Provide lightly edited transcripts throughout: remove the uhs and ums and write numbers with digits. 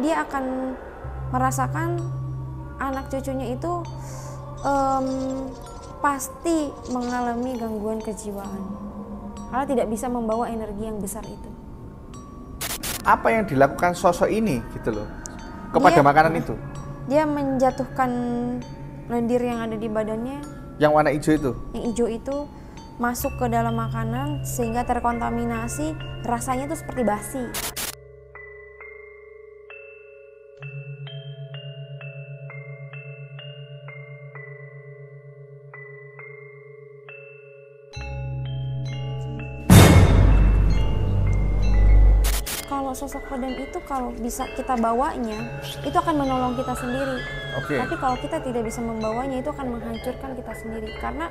dia akan merasakan anak cucunya itu pasti mengalami gangguan kejiwaan karena tidak bisa membawa energi yang besar itu. Apa yang dilakukan sosok ini gitu loh kepada makanan itu? Dia menjatuhkan lendir yang ada di badannya. Yang warna hijau itu? Yang hijau itu masuk ke dalam makanan sehingga terkontaminasi, rasanya tuh seperti basi. Kalau sosok kodam itu kalau bisa kita bawanya, itu akan menolong kita sendiri. Tapi kalau kita tidak bisa membawanya, itu akan menghancurkan kita sendiri. Karena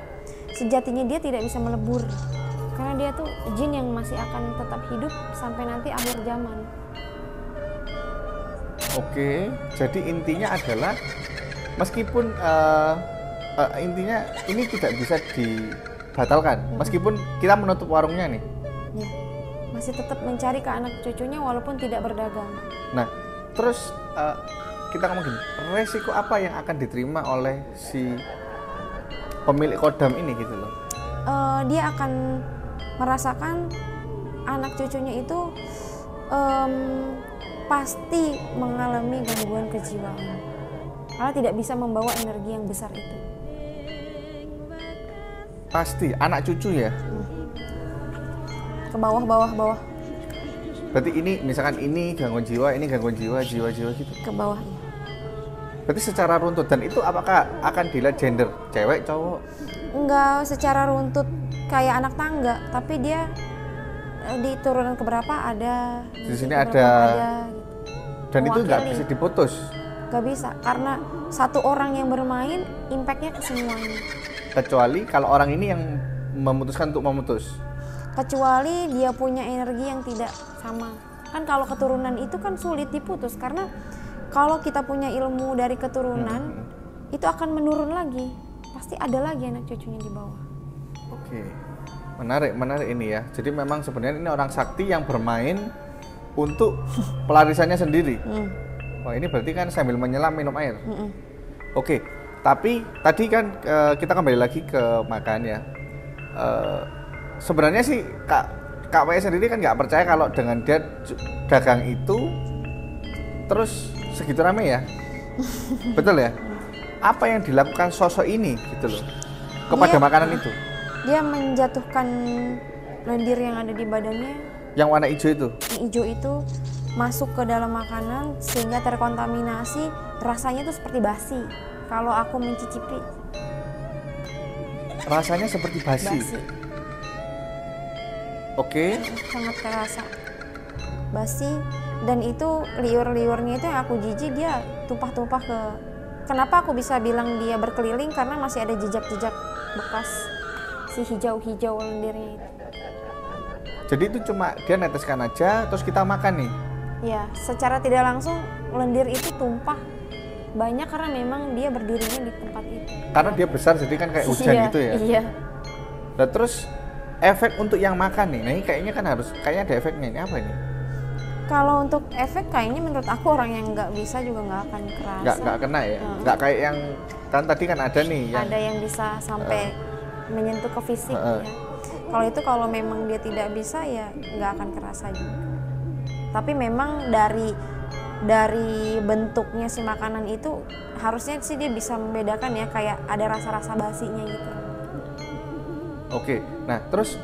sejatinya dia tidak bisa melebur. Karena dia tuh jin yang masih akan tetap hidup sampai nanti akhir zaman. Jadi intinya adalah meskipun intinya ini tidak bisa dibatalkan, meskipun kita menutup warungnya nih. Ya. Masih tetap mencari ke anak cucunya walaupun tidak berdagang. Nah, terus kita ngomong gini, resiko apa yang akan diterima oleh si pemilik kodam ini gitu loh? Dia akan merasakan anak cucunya itu pasti mengalami gangguan kejiwaan karena tidak bisa membawa energi yang besar itu. Pasti anak cucu ya? Ke bawah. Berarti ini misalkan ini gangguan jiwa, ini gangguan jiwa gitu? Ke bawah. Berarti secara runtut, dan itu apakah akan dilihat gender? Cewek, cowok? Enggak secara runtut kayak anak tangga, tapi dia di turunan keberapa ada. Di sini ada gitu. Dan itu nggak bisa diputus? Nggak bisa, karena satu orang yang bermain, impact-nya ke semuanya. Kecuali kalau orang ini yang memutuskan untuk memutus? Kecuali dia punya energi yang tidak sama. Kan kalau keturunan itu kan sulit diputus, karena kalau kita punya ilmu dari keturunan itu akan menurun lagi, pasti ada lagi anak cucunya di bawah. Menarik ini ya. Jadi memang sebenarnya ini orang sakti yang bermain untuk pelarisannya sendiri. Wah, ini berarti kan sambil menyelam minum air. Tapi tadi kan kita kembali lagi ke makan ya. Sebenarnya sih Kak W sendiri kan nggak percaya kalau dengan dia dagang itu terus segitu rame ya. Betul ya? Apa yang dilakukan sosok ini gitu loh kepada makanan itu? Dia menjatuhkan lendir yang ada di badannya. Yang warna hijau itu? Yang hijau itu masuk ke dalam makanan sehingga terkontaminasi, rasanya tuh seperti basi. Kalau aku mencicipi. Rasanya seperti basi. Sangat terasa basi, dan itu liur-liurnya itu yang aku jijik, dia tumpah-tumpah ke. Kenapa aku bisa bilang dia berkeliling? Karena masih ada jejak-jejak bekas si hijau-hijau lendirnya itu. Jadi itu cuma dia neteskan aja terus kita makan nih? Ya, secara tidak langsung lendir itu tumpah banyak karena memang dia berdirinya di tempat itu. Karena dia besar jadi kan kayak hujan gitu ya? Iya. Nah terus efek untuk yang makan nih, nah ini kayaknya kan kayaknya ada efeknya, ini apa ini? Kalau untuk efek kayaknya menurut aku orang yang nggak bisa juga nggak akan kerasa. Nggak kena ya? Nggak kayak yang kan tadi kan ada nih ada yang bisa sampai menyentuh ke fisik ya. Kalau itu kalau memang dia tidak bisa ya nggak akan kerasa juga. Tapi memang dari bentuknya si makanan itu harusnya sih dia bisa membedakan ya, kayak ada rasa-rasa basinya gitu. Nah terus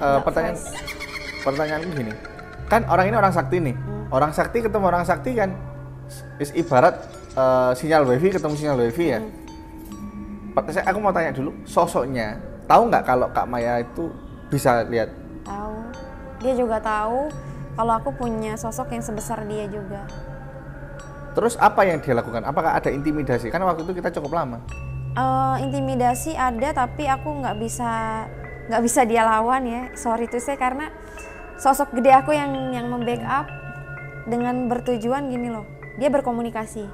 pertanyaanku gini, kan orang ini orang sakti nih, orang sakti ketemu orang sakti kan ibarat sinyal wifi ketemu sinyal wifi ya. Aku mau tanya dulu, sosoknya tahu nggak kalau Kak Maya itu bisa lihat? Tahu, dia juga tahu kalau aku punya sosok yang sebesar dia juga. Terus apa yang dia lakukan? Apakah ada intimidasi? Karena waktu itu kita cukup lama. Intimidasi ada, tapi aku nggak bisa dia lawan ya, sorry tuh saya, karena sosok gede aku yang membackup dengan bertujuan gini loh, dia berkomunikasi.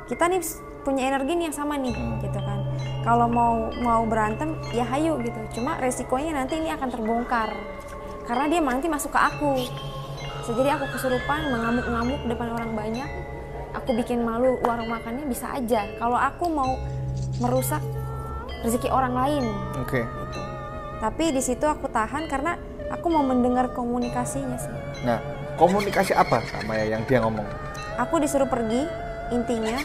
Kita nih punya energi nih yang sama nih, gitu kan. Kalau mau berantem ya hayu gitu. Cuma resikonya nanti ini akan terbongkar karena dia nanti masuk ke aku. Jadi aku kesurupan mengamuk-ngamuk depan orang banyak. aku bikin malu warung makannya, bisa aja. Kalau aku mau merusak rezeki orang lain, Oke. gitu. Tapi di situ aku tahan karena aku mau mendengar komunikasinya sih. Nah, komunikasi apa Kak Maya yang dia ngomong? Aku disuruh pergi intinya,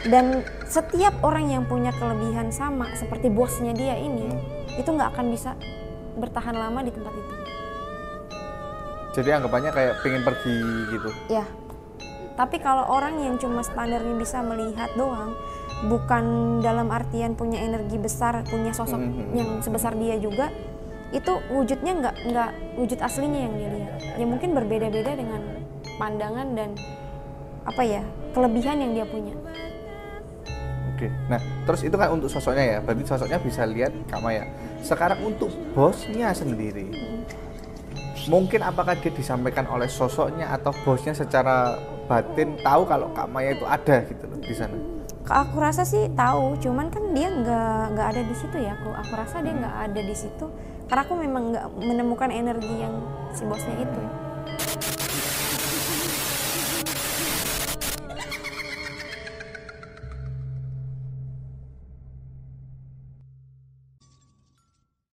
dan setiap orang yang punya kelebihan sama seperti bosnya dia ini, itu nggak akan bisa bertahan lama di tempat itu. Jadi anggapannya kayak pengen pergi gitu. Ya, tapi kalau orang yang cuma standarnya bisa melihat doang, bukan dalam artian punya energi besar, punya sosok yang sebesar dia juga, itu wujudnya nggak wujud aslinya yang dia lihat. Ya mungkin berbeda-beda dengan pandangan dan apa ya, kelebihan yang dia punya. Oke. Nah, terus itu kan untuk sosoknya ya. Berarti sosoknya bisa lihat Kak Maya. Sekarang untuk bosnya sendiri, mungkin apakah dia disampaikan oleh sosoknya atau bosnya secara batin tahu kalau Kak Maya itu ada gitu loh di sana? Aku rasa sih tahu, cuman kan dia nggak ada di situ ya. Aku rasa dia nggak ada di situ karena aku memang nggak menemukan energi yang si bosnya itu.